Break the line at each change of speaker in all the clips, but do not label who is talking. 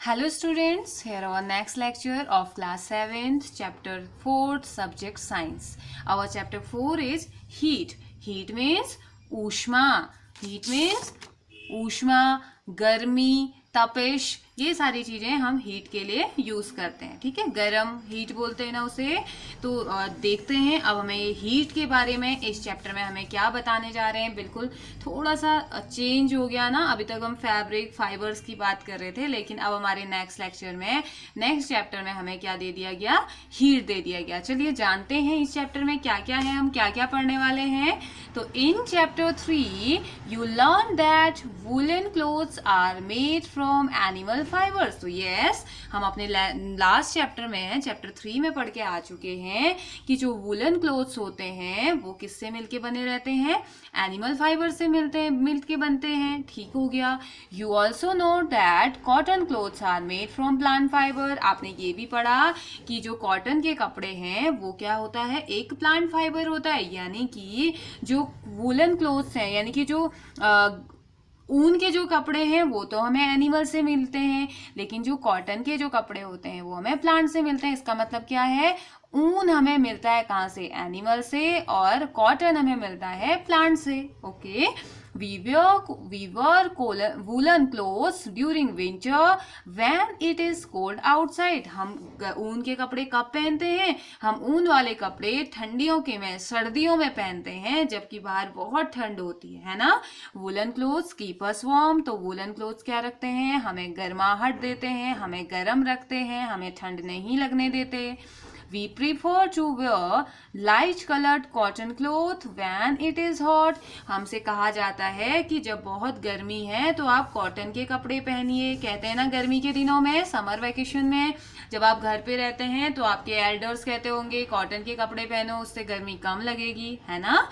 Hello students, here our next lecture of class 7th chapter 4th subject science. Our chapter 4 is heat. Heat means ऊष्मा. Heat means ऊष्मा, गर्मी, तपिश, ये सारी चीजें हम हीट के लिए यूज करते हैं. ठीक है, गरम हीट बोलते हैं ना उसे. तो देखते हैं अब हमें ये हीट के बारे में इस चैप्टर में हमें क्या बताने जा रहे हैं. बिल्कुल थोड़ा सा चेंज हो गया ना. अभी तक हम फैब्रिक फाइबर्स की बात कर रहे थे, लेकिन अब हमारे नेक्स्ट लेक्चर में नेक्स्ट चैप्टर में हमें क्या दे दिया गया, हीट दे दिया गया. चलिए जानते हैं इस चैप्टर में क्या क्या है, हम क्या क्या पढ़ने वाले हैं. तो in chapter 3 you learn that woollen clothes are made from animal fibres. तो यस, हम अपने लास्ट चैप्टर में चैप्टर 3 में पढ़ के आ चुके हैं कि जो वूलन क्लोथ्स होते हैं वो किससे मिलके बने रहते हैं, एनिमल फाइबर से मिलके बनते हैं. ठीक हो गया. You also know that cotton clothes are made from plant fibre. आपने ये भी पढ़ा कि जो कॉटन के कपड़े हैं वो क्या होता है, एक प्लांट फाइबर होता है. यानी कि जो वूलन क्लोथ्स हैं, यानी कि जो ऊन के जो कपड़े हैं वो तो हमें एनिमल से मिलते हैं, लेकिन जो कॉटन के जो कपड़े होते हैं वो हमें प्लांट से मिलते हैं. इसका मतलब क्या है, ऊन हमें मिलता है कहाँ से, एनिमल से, और कॉटन हमें मिलता है प्लांट से. Okay. we wear woolen clothes during winter when it is cold outside. हम ऊन के कपड़े कब पहनते हैं, हम ऊन वाले कपड़े ठंडियों के में सर्दियों में पहनते हैं जबकि बाहर बहुत ठंड होती है ना. Woollen clothes keep us warm. तो वूलन क्लोथ्स क्या रखते हैं, हमें गर्माहट देते हैं, हमें गर्म रखते हैं, हमें ठंड नहीं लगने देते. We prefer to wear light colored cotton cloth when it is hot. हमसे कहा जाता है कि जब बहुत गर्मी है तो आप कॉटन के कपड़े पहनिए. कहते हैं ना गर्मी के दिनों में, समर वेकेशन में जब आप घर पे रहते हैं तो आपके एल्डर्स कहते होंगे कॉटन के कपड़े पहनो, उससे गर्मी कम लगेगी, है ना.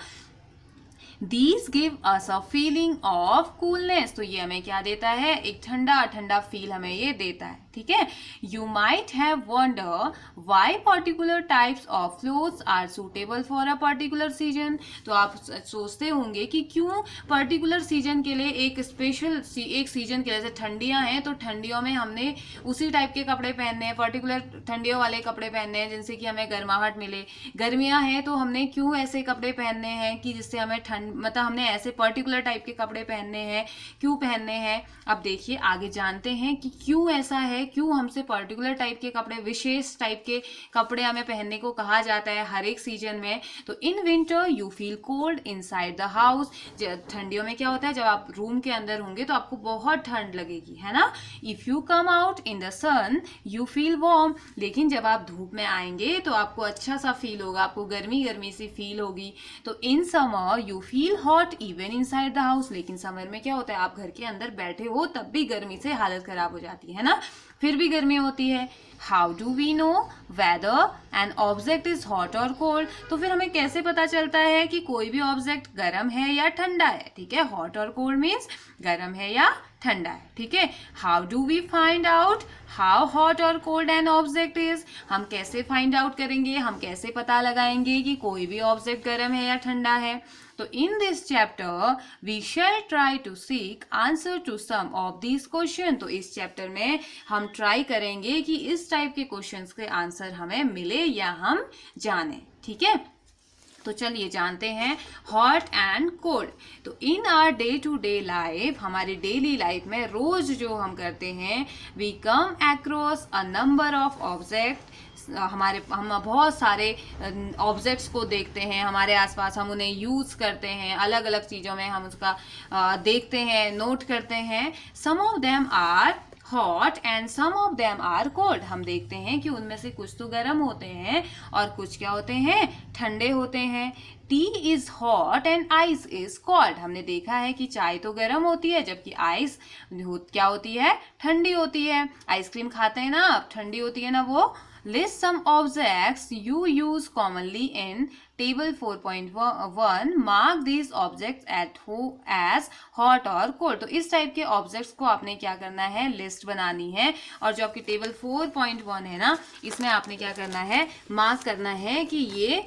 These give us a feeling of coolness. तो ये हमें क्या देता है, एक ठंडा ठंडा फील हमें ये देता है. ठीक है. You might have wondered why particular types of clothes are suitable for a particular season. तो आप सोचते होंगे कि क्यों पर्टिकुलर सीजन के लिए एक सीजन के लिए, जैसे ठंडियां हैं तो ठंडियों में हमने उसी टाइप के कपड़े पहनने हैं, पर्टिकुलर ठंडियों वाले कपड़े पहनने हैं जिनसे कि हमें गर्माहट मिले. गर्मियां हैं तो हमने क्यों ऐसे कपड़े पहनने हैं कि जिससे हमें मतलब हमने ऐसे पर्टिकुलर टाइप के कपड़े पहनने हैं, क्यों पहनने हैं. अब देखिए आगे जानते हैं कि क्यों ऐसा है, क्यों हमसे पर्टिकुलर टाइप के कपड़े, विशेष टाइप के कपड़े हमें पहनने को कहा जाता है हर एक सीजन में. तो in winter you feel cold inside the house. ठंडियों में क्या होता है, जब आप रूम के अंदर होंगे तो आपको बहुत ठंड लगेगी, है ना. If you come out in the sun you feel warm. लेकिन जब आप धूप में आएंगे तो आपको अच्छा सा फील होगा, आपको गर्मी गर्मी सी फील होगी. तो in summer you feel hot even inside the house. लेकिन समर में क्या होता है, आप घर के अंदर बैठे हो तब भी गर्मी से हालत खराब हो जाती है ना, फिर भी गर्मी होती है. How do we know whether an object is hot और कोल्ड. तो फिर हमें कैसे पता चलता है कि कोई भी ऑब्जेक्ट गर्म है या ठंडा है. ठीक है, हॉट और कोल्ड मीन्स गर्म है या ठंडा है. ठीक है. How do we find out how hot और कोल्ड एन ऑब्जेक्ट इज. हम कैसे फाइंड आउट करेंगे, हम कैसे पता लगाएंगे कि कोई भी ऑब्जेक्ट गर्म है या ठंडा है. तो in this chapter we shall try to seek answer to some of this question. तो इस चैप्टर में हम ट्राई करेंगे कि इस टाइप के क्वेश्चंस के आंसर हमें मिले या हम जाने. ठीक है. तो चलिए जानते हैं हॉट एंड कोल्ड. तो in our day to day life, हमारी डेली लाइफ में रोज जो हम करते हैं, we come across a number of object. हम बहुत सारे ऑब्जेक्ट्स को देखते हैं हमारे आसपास, हम उन्हें यूज करते हैं, अलग अलग चीज़ों में हम उसका देखते हैं, नोट करते हैं. Some of them are hot and some of them are cold. हम देखते हैं कि उनमें से कुछ तो गर्म होते हैं और कुछ क्या होते हैं, ठंडे होते हैं. T is hot and ice is cold. हमने देखा है कि चाय तो गर्म होती है जबकि आइस क्या होती है, ठंडी होती है. आइसक्रीम खाते हैं ना आप, ठंडी होती है ना वो. List some objects you use commonly in table 4.1. Mark these objects as hot or cold. तो इस टाइप के ऑब्जेक्ट्स को आपने क्या करना है, लिस्ट बनानी है. और जो आपकी टेबल 4.1 है ना, इसमें आपने क्या करना है, मार्क करना है कि ये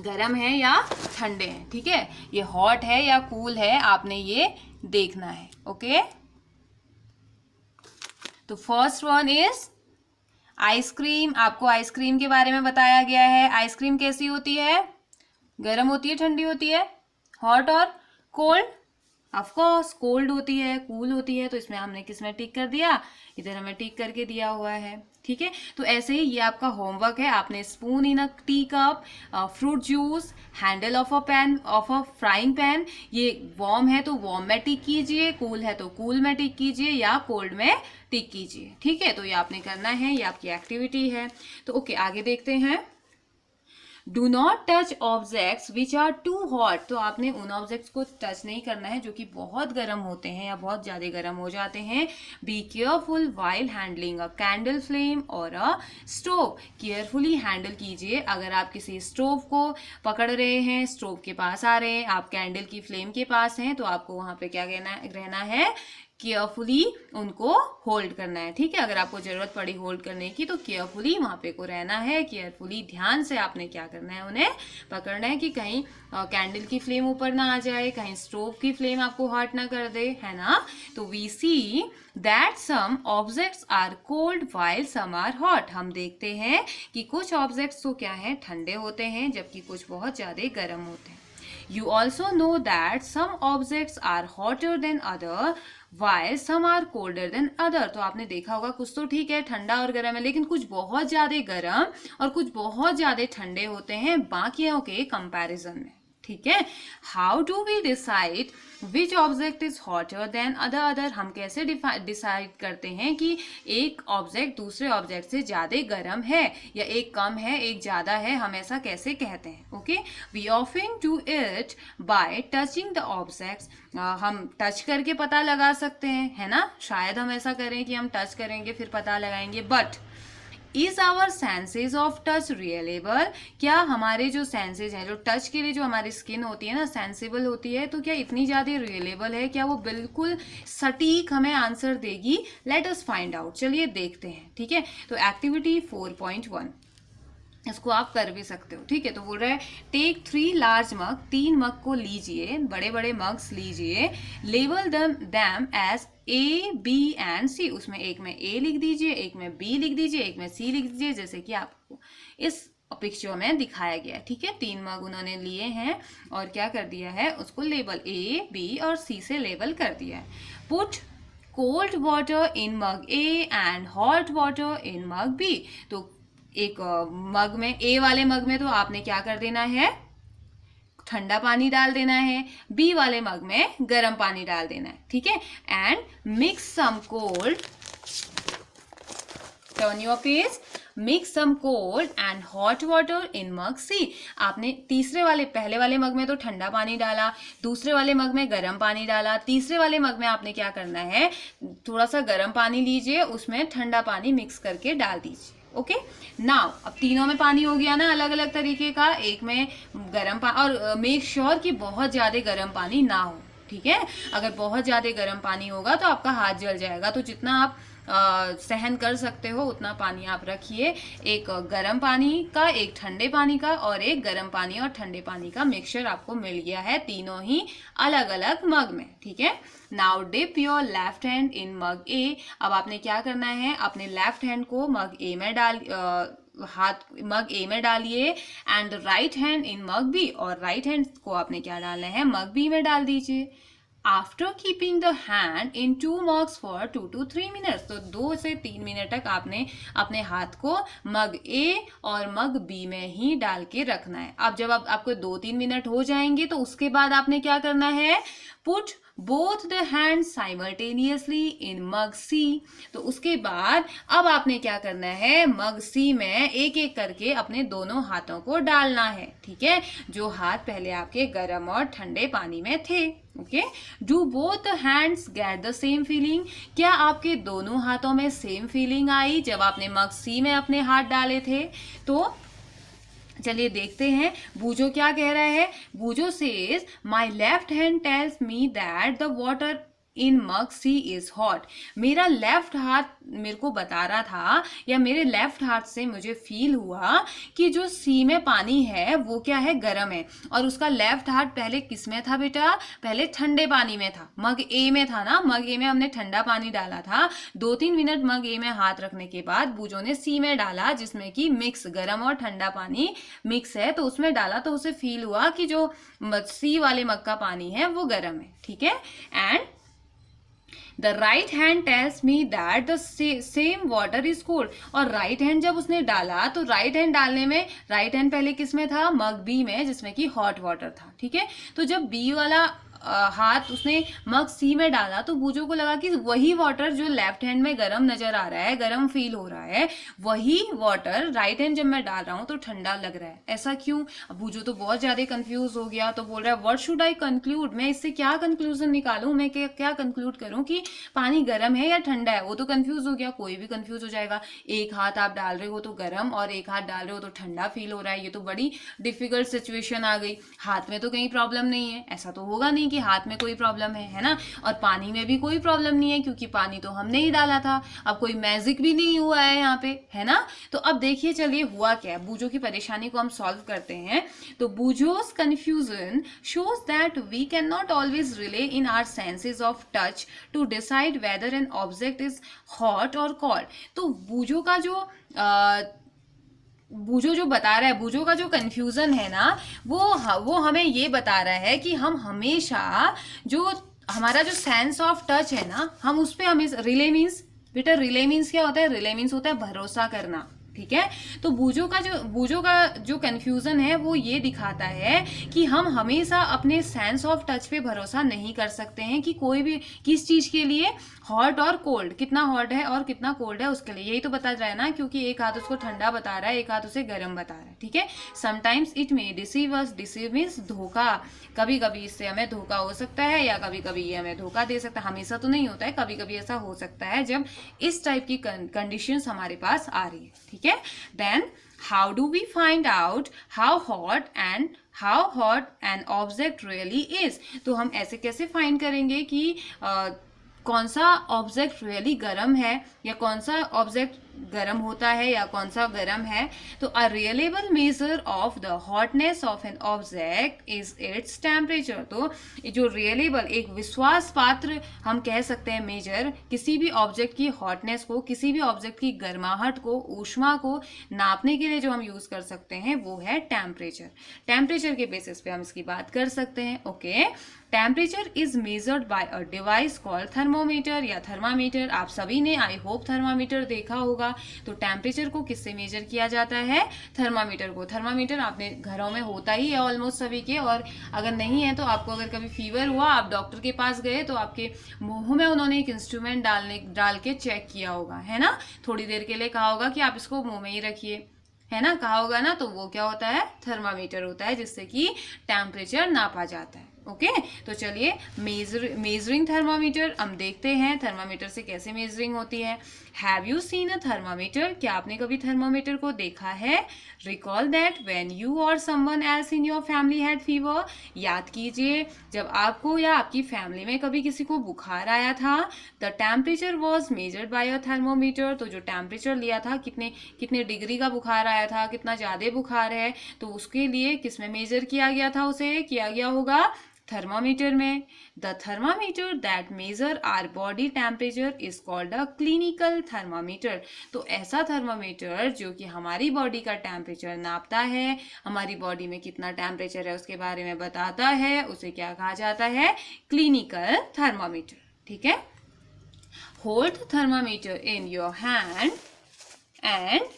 गर्म है या ठंडे हैं. ठीक है, ये हॉट है या कूल है, आपने ये देखना है. ओके. तो फर्स्ट वन इज आइसक्रीम। आपको आइसक्रीम के बारे में बताया गया है। आइसक्रीम कैसी होती है? गर्म होती है, ठंडी होती है, हॉट और कोल्ड? ऑफ कोर्स कोल्ड होती है, कूल होती है। तो इसमें हमने किसमें टिक कर दिया? इधर हमें टिक करके दिया हुआ है। ठीक है, तो ऐसे ही ये आपका होमवर्क है। आपने spoon in a tea cup, fruit juice, handle of a frying pan, ये वार्म है तो वार्म में टिक कीजिए, कूल है तो कूल में टिक कीजिए, या कोल्ड में टिक कीजिए। ठीक है, तो ये आपने करना है, ये आपकी एक्टिविटी है। तो ओके, आगे देखते हैं। Do not touch objects which are too hot. तो आपने उन ऑब्जेक्ट्स को टच नहीं करना है जो कि बहुत गर्म होते हैं या बहुत ज़्यादा गर्म हो जाते हैं। Be careful while handling a candle flame और अ स्टोव। केयरफुली हैंडल कीजिए। अगर आप किसी स्टोव को पकड़ रहे हैं, स्टोव के पास आ रहे हैं, आप कैंडल की फ्लेम के पास हैं, तो आपको वहाँ पे क्या रहना है? केयरफुली उनको होल्ड करना है। ठीक है, अगर आपको जरूरत पड़ी होल्ड करने की तो केयरफुली वहां पे को रहना है। केयरफुली ध्यान से आपने क्या करना है? उन्हें पकड़ना है कि कहीं कैंडल की फ्लेम ऊपर ना आ जाए, कहीं स्टोव की फ्लेम आपको हर्ट ना कर दे, है ना। तो we see that some objects are cold while some are hot. हम देखते हैं कि कुछ ऑब्जेक्ट्स तो क्या है? ठंडे होते हैं, जबकि कुछ बहुत ज्यादा गर्म होते हैं। You also know that some objects are hotter than other while some are colder than other। तो आपने देखा होगा कुछ तो ठीक है ठंडा और गर्म है, लेकिन कुछ बहुत ज्यादा गर्म और कुछ बहुत ज्यादा ठंडे होते हैं बाकियों के कंपैरिजन में। ठीक है, how do we decide which object is hotter than other. हम कैसे डिसाइड करते हैं कि एक ऑब्जेक्ट दूसरे ऑब्जेक्ट से ज्यादा गर्म है या एक कम है, एक ज्यादा है? हम ऐसा कैसे कहते हैं? Okay, we often do it by touching the objects. हम टच करके पता लगा सकते हैं, है ना। शायद हम ऐसा करें कि हम टच करेंगे फिर पता लगाएंगे, but is our senses of touch reliable. क्या हमारे जो सेंसेज है, जो टच के लिए जो हमारी स्किन होती है ना, सेंसिबल होती है, तो क्या इतनी ज्यादा रियलेबल है? क्या वो बिल्कुल सटीक हमें आंसर देगी? Let us find out. चलिए देखते हैं। ठीक है, तो एक्टिविटी 4.1 इसको आप कर भी सकते हो। ठीक है, तो बोल रहा है टेक 3 लार्ज मग। 3 मग को लीजिए, बड़े बड़े मग्स लीजिए। Label them as A, B and C। उसमें एक में A लिख दीजिए, एक में B लिख दीजिए, एक में C लिख दीजिए, जैसे कि आपको इस पिक्चर में दिखाया गया है। ठीक है, 3 मग उन्होंने लिए हैं और क्या कर दिया है? उसको लेबल A, B और C से लेबल कर दिया है। Put cold water in mug A and hot water in mug B। तो एक मग में, A वाले मग में तो आपने क्या कर देना है? ठंडा पानी डाल देना है। बी वाले मग में गर्म पानी डाल देना है। ठीक है, and mix some cold, turn your page, mix some cold and hot water in mug C. आपने पहले वाले मग में तो ठंडा पानी डाला, दूसरे वाले मग में गर्म पानी डाला, तीसरे वाले मग में आपने क्या करना है? थोड़ा सा गर्म पानी लीजिए, उसमें ठंडा पानी मिक्स करके डाल दीजिए। ओके, नाउ अब तीनों में पानी हो गया ना अलग अलग तरीके का। एक में गर्म पानी, और मेक श्योर कि बहुत ज्यादा गर्म पानी ना हो। ठीक है, अगर बहुत ज्यादा गर्म पानी होगा तो आपका हाथ जल जाएगा। तो जितना आप सहन कर सकते हो उतना पानी आप रखिए। एक गर्म पानी का, एक ठंडे पानी का और एक गर्म पानी और ठंडे पानी का मिक्सचर आपको मिल गया है, तीनों ही अलग अलग मग में। ठीक है, now dip your left hand in mug A. अब आपने क्या करना है? अपने लेफ्ट हैंड को मग ए में मग ए में डालिए and right hand in mug B. और राइट हैंड को आपने क्या डालना है? मग बी में डाल दीजिए। After keeping the hand in 2 mugs for 2 to 3 minutes. तो 2 से 3 मिनट तक आपने अपने हाथ को मग ए और मग बी में ही डाल के रखना है। अब जब आपको 2-3 मिनट हो जाएंगे तो उसके बाद आपने क्या करना है? Put both the hand simultaneously in mug C. तो उसके बाद अब आपने क्या करना है? मग सी में एक एक करके अपने दोनों हाथों को डालना है। ठीक है, जो हाथ पहले आपके गर्म और ठंडे पानी में थे। Okay, do both hands get the same feeling. क्या आपके दोनों हाथों में सेम फीलिंग आई जब आपने मग सी में अपने हाथ डाले थे? तो चलिए देखते हैं बूजो क्या कह रहा है। Boojho says my left hand tells me that the water in mug C is hot. मेरा लेफ्ट हाथ मेरे को बता रहा था, या मेरे लेफ्ट हाथ से मुझे फील हुआ कि जो C में पानी है वो क्या है, गर्म है। और उसका लेफ्ट हाथ पहले किस में था बेटा, पहले ठंडे पानी में था, मग A में था ना। मग A में हमने ठंडा पानी डाला था। 2-3 मिनट मग A में हाथ रखने के बाद बूजो ने C में डाला, जिसमें कि मिक्स गर्म और ठंडा पानी मिक्स है, तो उसमें डाला तो उसे फील हुआ कि जो C वाले मग का पानी है वो गर्म है। ठीक है, and the right hand tells me that the same water is cold. और राइट हैंड जब उसने डाला तो राइट हैंड डालने में, राइट हैंड पहले किस में था, मग बी में, जिसमें कि हॉट वाटर था। ठीक है, तो जब बी वाला हाथ उसने मग सी में डाला तो बूजो को लगा कि वही वाटर जो लेफ्ट हैंड में गर्म नजर आ रहा है, गर्म फील हो रहा है, वही वाटर राइट हैंड जब मैं डाल रहा हूं तो ठंडा लग रहा है। ऐसा क्यों? अब बूजो तो बहुत ज्यादा कंफ्यूज हो गया, तो बोल रहा है व्हाट शुड आई कंक्लूड, मैं इससे क्या कंक्लूजन निकालूं, मैं क्या कंक्लूड करूं कि पानी गर्म है या ठंडा है। वो तो कंफ्यूज हो गया, कोई भी कंफ्यूज हो जाएगा। एक हाथ आप डाल रहे हो तो गर्म और एक हाथ डाल रहे हो तो ठंडा फील हो रहा है, ये तो बड़ी डिफिकल्ट सिचुएशन आ गई। हाथ में तो कहीं प्रॉब्लम नहीं है, ऐसा तो होगा नहीं कि हाथ में कोई प्रॉब्लम है ना। और पानी में भी कोई प्रॉब्लम नहीं है, क्योंकि पानी तो हमने ही डाला था। अब कोई मैजिक भी नहीं हुआ है यहाँ पे, है ना। तो अब देखिए, चलिए हुआ क्या है, बूजो की परेशानी को हम सॉल्व करते हैं। तो Boojho's confusion shows that we can not always rely in our senses of touch to decide whether an object is hot और कोल्ड। तो बूजो का जो बता रहा है, बूजो का जो कंफ्यूजन है ना, वो हमें ये बता रहा है कि हम हमेशा जो हमारा जो सेंस ऑफ टच है ना, हम उस पर हमेशा रिले मीन्स, बेटा रिले मीन्स क्या होता है, रिले मीन्स होता है भरोसा करना। ठीक है, तो बूजो का जो कंफ्यूजन है वो ये दिखाता है कि हम हमेशा अपने सेंस ऑफ टच पे भरोसा नहीं कर सकते हैं कि कोई भी किस चीज के लिए, हॉट और कोल्ड, कितना हॉट है और कितना कोल्ड है उसके लिए। यही तो बता रहा है ना, क्योंकि एक हाथ उसको ठंडा बता रहा है, एक हाथ उसे गर्म बता रहा है। ठीक है, sometimes it may deceive us, deceive means धोखा, कभी कभी इससे हमें धोखा हो सकता है, या कभी कभी ये हमें धोखा दे सकता है। हमेशा तो नहीं होता है, कभी कभी ऐसा हो सकता है जब इस टाइप की कंडीशंस हमारे पास आ रही है। ठीक है, then how do we find out how hot an object really is? तो हम ऐसे कैसे फाइंड करेंगे कि कौन सा ऑब्जेक्ट रियली गर्म है, या कौन सा ऑब्जेक्ट गर्म होता है या कौन सा गर्म है। तो a reliable measure of the hotness of an object is its temperature. तो जो रियलेबल, एक विश्वास पात्र हम कह सकते हैं मेजर किसी भी ऑब्जेक्ट की हॉटनेस को, किसी भी ऑब्जेक्ट की गर्माहट को, ऊष्मा को नापने के लिए जो हम यूज कर सकते हैं वो है टेम्परेचर। टेम्परेचर के बेसिस पे हम इसकी बात कर सकते हैं। Okay, temperature is measured by a device called thermometer या थर्मामीटर। आप सभी ने आई होप थर्मामीटर देखा होगा। तो टेम्परेचर को किससे मेजर किया जाता है, थर्मामीटर को। थर्मामीटर आपने घरों में होता ही है ऑलमोस्ट सभी के, और अगर नहीं है तो आपको अगर कभी फीवर हुआ, आप डॉक्टर के पास गए तो आपके मुंह में उन्होंने एक इंस्ट्रूमेंट डाल के चेक किया होगा, है ना। थोड़ी देर के लिए कहा होगा कि आप इसको मुंह में ही रखिए, है ना, कहा होगा ना। तो वो क्या होता है, थर्मामीटर होता है, जिससे कि टेम्परेचर नापा जाता है। ओके, तो चलिए मेजरिंग थर्मामीटर हम देखते हैं, थर्मामीटर से कैसे मेजरिंग होती है। Have you seen a thermometer? क्या आपने कभी थर्मामीटर को देखा है? रिकॉल दैट व्हेन यू और someone else in your family had fever. याद कीजिए, जब आपको या आपकी फैमिली में कभी किसी को बुखार आया था, the temperature was measured by a thermometer. तो जो टेम्परेचर लिया था, कितने डिग्री का बुखार आया था, कितना ज्यादा बुखार है, तो उसके लिए किसमें मेजर किया गया था, उसे किया गया होगा थर्मामीटर में। The thermometer that measure our body temperature is called a clinical thermometer. तो ऐसा थर्मामीटर जो कि हमारी बॉडी का टेम्परेचर नापता है, हमारी बॉडी में कितना टेम्परेचर है उसके बारे में बताता है, उसे क्या कहा जाता है, क्लिनिकल थर्मामीटर। ठीक है, hold thermometer in your hand and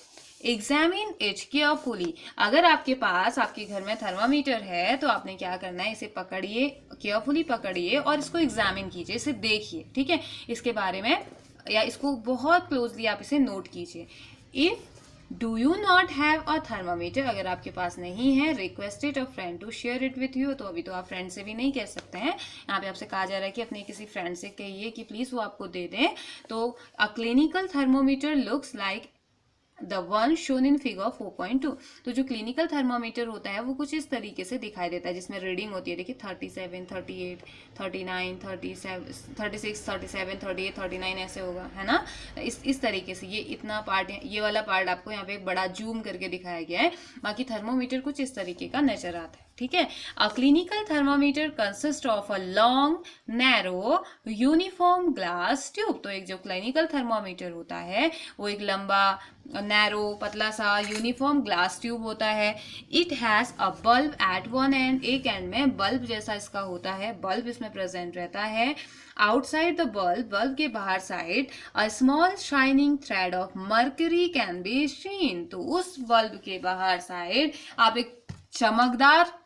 examine it carefully. अगर आपके पास आपके घर में थर्मामीटर है तो आपने क्या करना है, इसे पकड़िए, केयरफुली पकड़िए और इसको एग्जामिन कीजिए, इसे देखिए। ठीक है, इसके बारे में, या इसको बहुत क्लोजली आप इसे नोट कीजिए। If do you not have a thermometer, अगर आपके पास नहीं है, requested a friend to share it with you. तो अभी तो आप फ्रेंड से भी नहीं कह सकते हैं, यहाँ पे आपसे कहा जा रहा है कि अपने किसी फ्रेंड से कहिए कि प्लीज वो आपको दे दें। तो a clinical thermometer looks like the one shown in figure 4.2। तो जो क्लिनिकल थर्मामीटर होता है वो कुछ इस तरीके से दिखाई देता है, जिसमें रीडिंग होती है, देखिए 37, 38, 39, 37, 36, 37, 38, 39 ऐसे होगा, है ना। इस तरीके से ये इतना पार्ट, ये वाला पार्ट आपको यहाँ पे एक बड़ा जूम करके दिखाया गया है। बाकी थर्मोमीटर कुछ इस तरीके का नजर आता है, ठीक है। अ clinical thermometer consist of a long narrow uniform glass tube. तो एक जो क्लिनिकल थर्मामीटर होता है वो एक लंबा नैरो पतला सा यूनिफॉर्म ग्लास ट्यूब होता है। It has a bulb at one end, एक एंड में बल्ब जैसा इसका होता है, बल्ब इसमें प्रेजेंट रहता है। आउटसाइड द बल्ब, बल्ब के बाहर side, a small shining thread of mercury can be seen. तो उस बल्ब के बाहर साइड आप एक चमकदार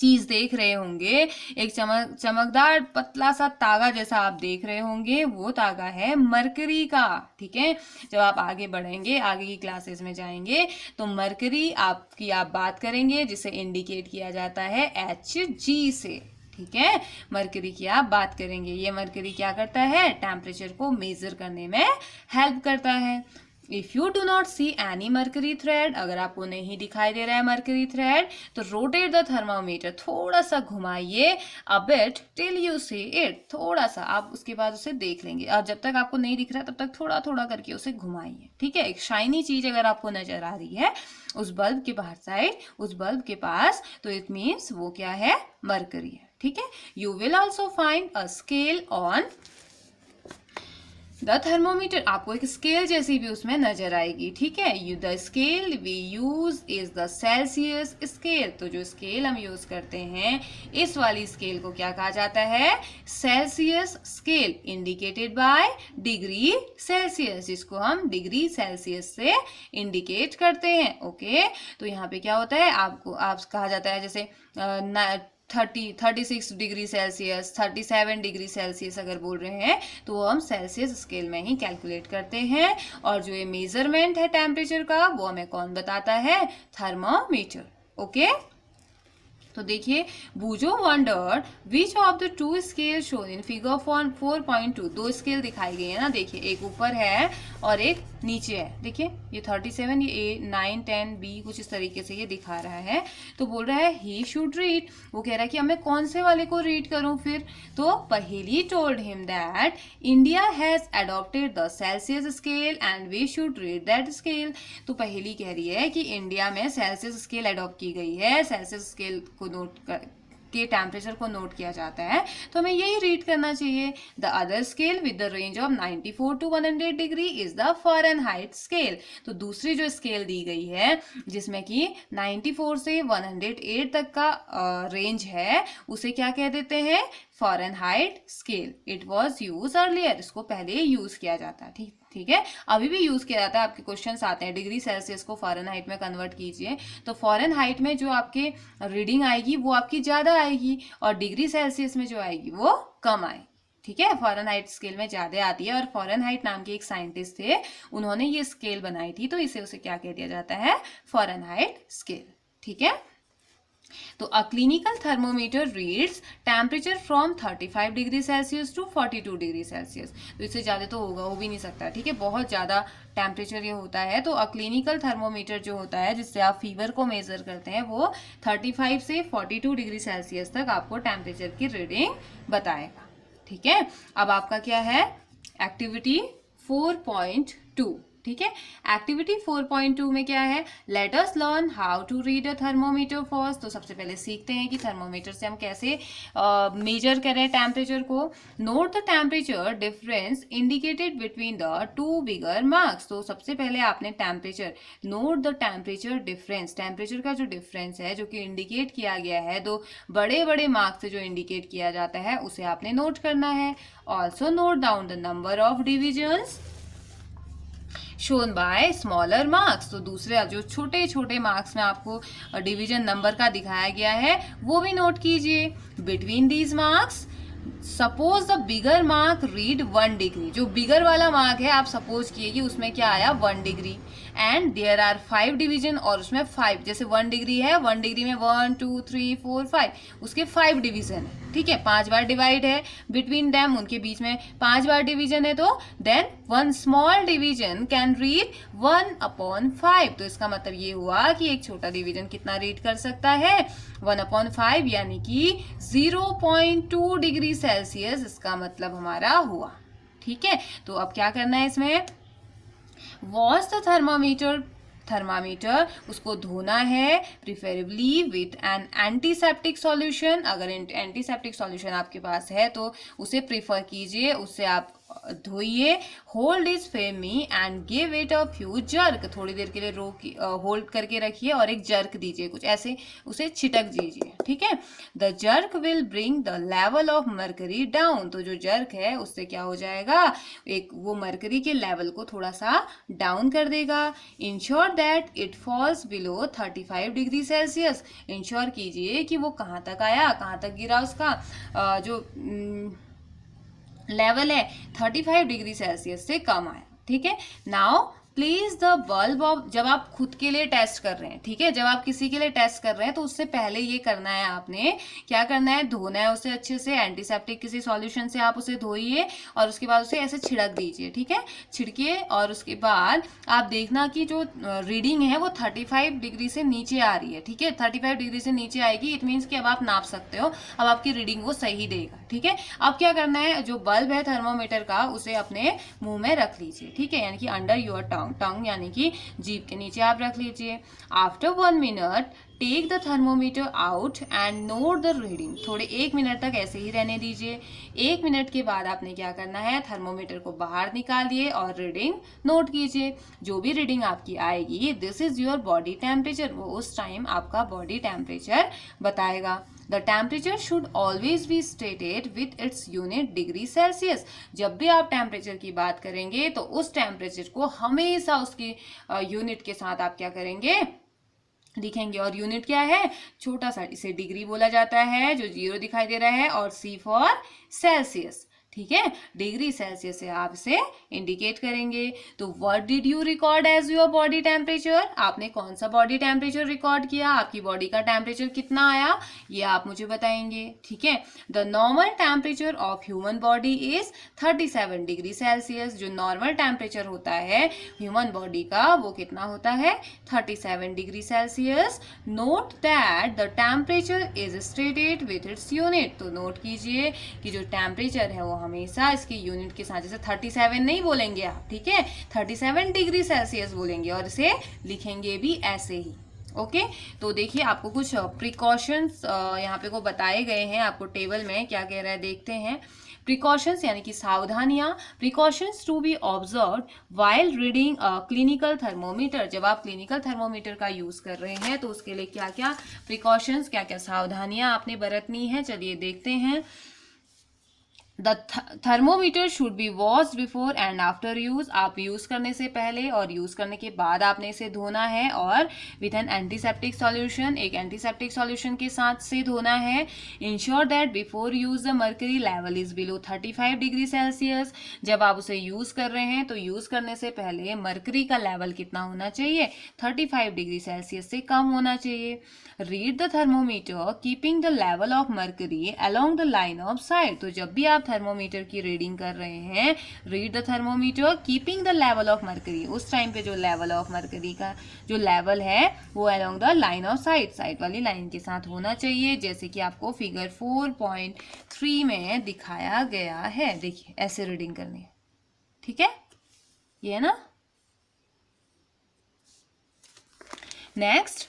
चीज देख रहे होंगे, एक चमकदार पतला सा तागा जैसा आप देख रहे होंगे, वो तागा है मरकरी का, ठीक है। जब आप आगे बढ़ेंगे, आगे की क्लासेस में जाएंगे तो मरकरी आपकी आप बात करेंगे, जिसे इंडिकेट किया जाता है Hg से, ठीक है। मरकरी की आप बात करेंगे। ये मरकरी क्या करता है, टेम्परेचर को मेजर करने में हेल्प करता है। If you do not see any mercury thread, अगर आपको नहीं दिखाई दे रहा है मर्करी थ्रेड, तो रोटेट द थर्मामीटर, थोड़ा सा घुमाइए, a bit till you see it, थोड़ा सा आप उसके बाद उसे देख लेंगे, और जब तक आपको नहीं दिख रहा तब तक थोड़ा थोड़ा करके उसे घुमाइए, ठीक है। एक शाइनी चीज अगर आपको नजर आ रही है उस बल्ब के बाहर साइड, उस बल्ब के पास, तो इट मीन्स वो क्या है, मर्करी है, ठीक है। You will also find a scale on the thermometer, आपको एक स्केल जैसी भी उसमें नजर आएगी, ठीक है। The scale we use is the Celsius scale. तो जो स्केल हम यूज करते हैं, इस वाली स्केल को क्या कहा जाता है, Celsius scale, indicated by degree Celsius, जिसको हम डिग्री सेल्सियस से इंडिकेट करते हैं, ओके। तो यहाँ पे क्या होता है, आपको आप कहा जाता है जैसे 36 डिग्री सेल्सियस, 37 डिग्री सेल्सियस अगर बोल रहे हैं तो वो हम सेल्सियस स्केल में ही कैलकुलेट करते हैं। और जो ये मेजरमेंट है टेम्परेचर का, वो हमें कौन बताता है, थर्मोमीटर, ओके। तो देखिए, Boojho wondered which of the two scale shown in figure 4.2, दो स्केल दिखाई गई है ना, देखिए एक ऊपर है और एक नीचे है, देखिए ये 37, ये 9, 10, B कुछ इस तरीके से ये दिखा रहा है। तो बोल रहा है ही शुड रीड, वो कह रहा है कि मैं कौन से वाले को रीड करूं फिर। तो Paheli told him that India has adopted the Celsius scale and we should read that scale. तो पहेली कह रही है कि इंडिया में सेल्सियस स्केल अडॉप्ट की गई है, सेल्सियस स्केल को नोट कर के टेम्परेचर को नोट किया जाता है, तो हमें यही रीड करना चाहिए। The other scale with the range of 94 to 100 degree is the Fahrenheit scale. तो दूसरी जो स्केल दी गई है जिसमें कि 94 से 108 तक का रेंज है, उसे क्या कह देते हैं, Fahrenheit scale. It was use earlier, इसको पहले यूज किया जाता है, ठीक है, अभी भी यूज किया जाता है। आपके क्वेश्चंस आते हैं, डिग्री सेल्सियस को फ़ारेनहाइट में कन्वर्ट कीजिए, तो फ़ारेनहाइट में जो आपके रीडिंग आएगी वो आपकी ज्यादा आएगी, और डिग्री सेल्सियस में जो आएगी वो कम आएगी, ठीक है। फ़ारेनहाइट स्केल में ज्यादा आती है, और फ़ारेनहाइट नाम के एक साइंटिस्ट थे, उन्होंने ये स्केल बनाई थी, तो इसे उसे क्या कह दिया जाता है, फ़ारेनहाइट स्केल, ठीक है। तो a clinical thermometer reads temperature from 35 degree Celsius to 42 degree Celsius. तो इससे ज़्यादा तो होगा, हो भी नहीं सकता, ठीक है, बहुत ज़्यादा टेम्परेचर ये होता है। तो अ क्लिनिकल थर्मोमीटर जो होता है जिससे आप फीवर को मेजर करते हैं, वो 35 से 42 डिग्री सेल्सियस तक आपको टेम्परेचर की रीडिंग बताएगा, ठीक है। अब आपका क्या है, एक्टिविटी 4.2, ठीक है। एक्टिविटी 4.2 में क्या है, let us learn how to read a thermometer first. तो सबसे पहले सीखते हैं कि थर्मोमीटर से हम कैसे मेजर करें टेम्परेचर को। Note the temperature difference indicated between the two bigger marks. तो सबसे पहले आपने temperature, note the temperature difference, temperature का जो डिफरेंस है जो कि इंडिकेट किया गया है दो बड़े बड़े मार्क्स से जो इंडिकेट किया जाता है, उसे आपने नोट करना है। Also note down the number of divisions shown by smaller marks. तो दूसरे जो छोटे छोटे मार्क्स में आपको डिवीजन नंबर का दिखाया गया है वो भी नोट कीजिए। Between these marks suppose the bigger mark read 1 degree, जो बिगर वाला मार्क है आप सपोज किए कि उसमें क्या आया 1 degree, and there are 5 division, और उसमें 5, जैसे 1 डिग्री है, 1 डिग्री में 1 2 3 4 5, उसके 5 डिवीजन है, ठीक है, 5 बार डिवाइड है बिटवीन देम, उनके बीच में 5 बार डिवीजन है, तो then 1 small division can read 1/5। तो इसका मतलब ये हुआ कि एक छोटा डिवीजन कितना रीड कर सकता है, 1/5, यानी कि 0.2 डिग्री सेल्सियस इसका मतलब हमारा हुआ। ठीक है, तो अब क्या करना है इसमें, वॉश द थर्मामीटर उसको धोना है, preferably with an antiseptic solution. अगर एंटीसेप्टिक सॉल्यूशन आपके पास है तो उसे प्रीफर कीजिए, उससे आप धोइए। Hold it firmly and give it a few jerk, थोड़ी देर के लिए होल्ड करके रखिए और एक जर्क दीजिए, कुछ ऐसे उसे छिटक दीजिए। ठीक है, the jerk will bring the level of mercury down. तो जो जर्क है उससे क्या हो जाएगा, एक वो मर्करी के लेवल को थोड़ा सा डाउन कर देगा। Ensure that it falls below 35 degree Celsius. Ensure कीजिए कि वो कहाँ तक आया, कहाँ तक गिरा, उसका जो लेवल है 35 डिग्री सेल्सियस से कम आया। ठीक है, now place the bulb of, जब आप खुद के लिए टेस्ट कर रहे हैं, ठीक है, जब आप किसी के लिए टेस्ट कर रहे हैं तो उससे पहले ये करना है, आपने क्या करना है, धोना है उसे अच्छे से, एंटीसेप्टिक किसी सॉल्यूशन से आप उसे धोइए और उसके बाद उसे ऐसे छिड़क दीजिए। ठीक है, छिड़किए और उसके बाद आप देखना कि जो रीडिंग है वो 35 डिग्री से नीचे आ रही है। ठीक है, 35 डिग्री से नीचे आएगी, इट मीन्स कि अब आप नाप सकते हो, अब आपकी रीडिंग वो सही देगा। ठीक है, अब क्या करना है, जो बल्ब है थर्मोमीटर का उसे अपने मुंह में रख लीजिए। ठीक है, यानी कि अंडर योर टंग यानी कि जीभ के नीचे आप रख लीजिए। After 1 minute take the thermometer out and note the reading. थोड़े 1 मिनट तक ऐसे ही रहने दीजिए। 1 मिनट के बाद आपने क्या करना है, थर्मोमीटर को बाहर निकालिए और रीडिंग नोट कीजिए। जो भी रीडिंग आपकी आएगी, this is your body temperature, वो उस टाइम आपका बॉडी टेम्परेचर बताएगा। The temperature should always be stated with its unit degree Celsius. जब भी आप टेम्परेचर की बात करेंगे तो उस टेम्परेचर को हमेशा उसकी यूनिट के साथ आप क्या करेंगे, लिखेंगे। और यूनिट क्या है, छोटा सा, इसे डिग्री बोला जाता है, जो 0 दिखाई दे रहा है, और C फॉर सेल्सियस। ठीक है, डिग्री सेल्सियस से आप इसे इंडिकेट करेंगे। तो what did you record as your body temperature, आपने कौन सा बॉडी टेम्परेचर रिकॉर्ड किया, आपकी बॉडी का टेम्परेचर कितना आया, ये आप मुझे बताएंगे। ठीक है, the normal temperature of human body is 37 degree Celsius. जो नॉर्मल टेम्परेचर होता है ह्यूमन बॉडी का वो कितना होता है, 37 degree Celsius. Note that the temperature is stated with its unit. तो नोट कीजिए कि जो टेम्परेचर है वो हमेशा इसके यूनिट के साथ, जैसे 37 नहीं बोलेंगे आप, ठीक है, 37 डिग्री सेल्सियस बोलेंगे और इसे लिखेंगे भी ऐसे ही। ओके, तो देखिए आपको कुछ प्रिकॉशंस यहाँ पे को बताए गए हैं, आपको टेबल में क्या कह रहा है देखते हैं। प्रिकॉशंस यानी कि सावधानियां, precautions to be observe while reading clinical thermometer. जब आप क्लिनिकल थर्मोमीटर का यूज कर रहे हैं तो उसके लिए क्या क्या प्रिकॉशंस, क्या क्या सावधानियां आपने बरतनी है, चलिए देखते हैं। The thermometer should be washed before and after use. आप यूज करने से पहले और यूज करने के बाद आपने इसे धोना है, और विथ एन एंटीसेप्टिक सॉल्यूशन, एक एंटीसेप्टिक सॉल्यूशन के साथ से धोना है। Ensure that before use the mercury level is below 35 degree Celsius. जब आप उसे यूज कर रहे हैं तो यूज करने से पहले मर्करी का लेवल कितना होना चाहिए, 35 डिग्री सेल्सियस से कम होना चाहिए। Read the thermometer keeping the level of mercury along the line of site. तो जब भी आप थर्मोमीटर की रीडिंग कर रहे हैं, read the thermometer keeping the level of mercury, उस टाइम पे जो लेवल ऑफ मर्करी का जो लेवल है वो along the line of site, site वाली लाइन के साथ होना चाहिए, जैसे कि आपको फिगर 4.3 में दिखाया गया है। देखिए ऐसे रीडिंग करनी है, ठीक है, ये है ना। Next,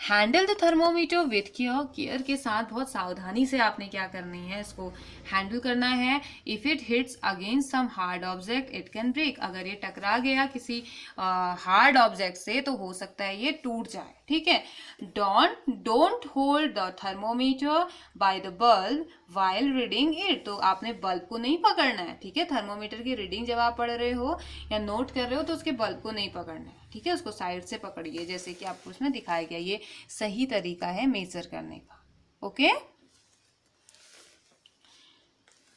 handle the thermometer with care. Care के साथ बहुत सावधानी से आपने क्या करनी है, इसको हैंडल करना है। If it hits against some hard object it can break. अगर ये टकरा गया किसी हार्ड ऑब्जेक्ट से तो हो सकता है ये टूट जाए। ठीक है, don't hold the thermometer by the bulb while reading it. तो आपने बल्ब को नहीं पकड़ना है, ठीक है, थर्मोमीटर की रीडिंग जब आप पढ़ रहे हो या नोट कर रहे हो तो उसके बल्ब को नहीं पकड़ना है, ठीक है, उसको साइड से पकड़िए, जैसे कि आपको उसमें दिखाया गया। ये सही तरीका है मेजर करने का। ओके,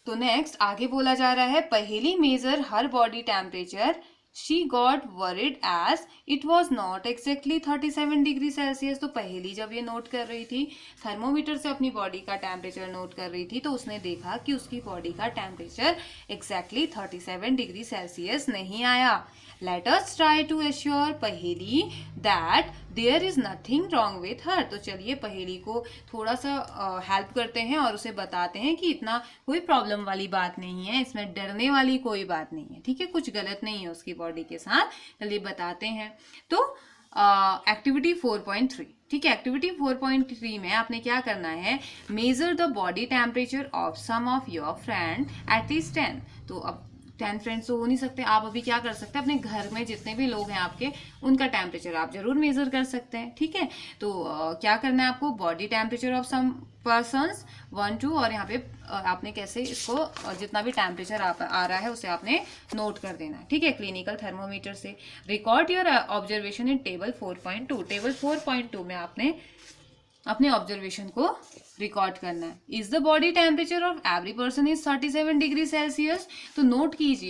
तो नेक्स्ट आगे बोला जा रहा है, Paheli measure her body temperature she got worried as it was not exactly 37 degree Celsius. तो पहेली जब ये नोट कर रही थी, थर्मोमीटर से अपनी बॉडी का टेम्परेचर नोट कर रही थी, तो उसने देखा कि उसकी बॉडी का टेम्परेचर एग्जैक्टली 37 डिग्री सेल्सियस नहीं आया। Let us try to assure Paheli that there is nothing wrong with her. तो चलिए पहेली को थोड़ा सा हेल्प करते हैं और उसे बताते हैं कि इतना कोई प्रॉब्लम वाली बात नहीं है, इसमें डरने वाली कोई बात नहीं है, ठीक है, कुछ गलत नहीं है उसकी बॉडी के साथ। चलिए बताते हैं। तो एक्टिविटी 4.3, ठीक है, एक्टिविटी 4.3 में आपने क्या करना है, measure the body temperature of some of your friend at least 10। तो अब 10 फ्रेंड्स तो हो नहीं सकते, आप अभी क्या कर सकते हैं, अपने घर में जितने भी लोग हैं आपके, उनका टेम्परेचर आप जरूर मेजर कर सकते हैं, ठीक है। तो क्या करना है आपको, body temperature of some persons 1 2, और यहाँ पे आपने कैसे इसको जितना भी टेम्परेचर आ रहा है उसे आपने नोट कर देना है, ठीक है, क्लिनिकल थर्मोमीटर से। Record your observation in table 4.2। Table 4.2 में आपने अपने ऑब्जर्वेशन को रिकॉर्ड करना है। Is the body temperature of every person is 37 degree Celsius. तो नोट कीजिए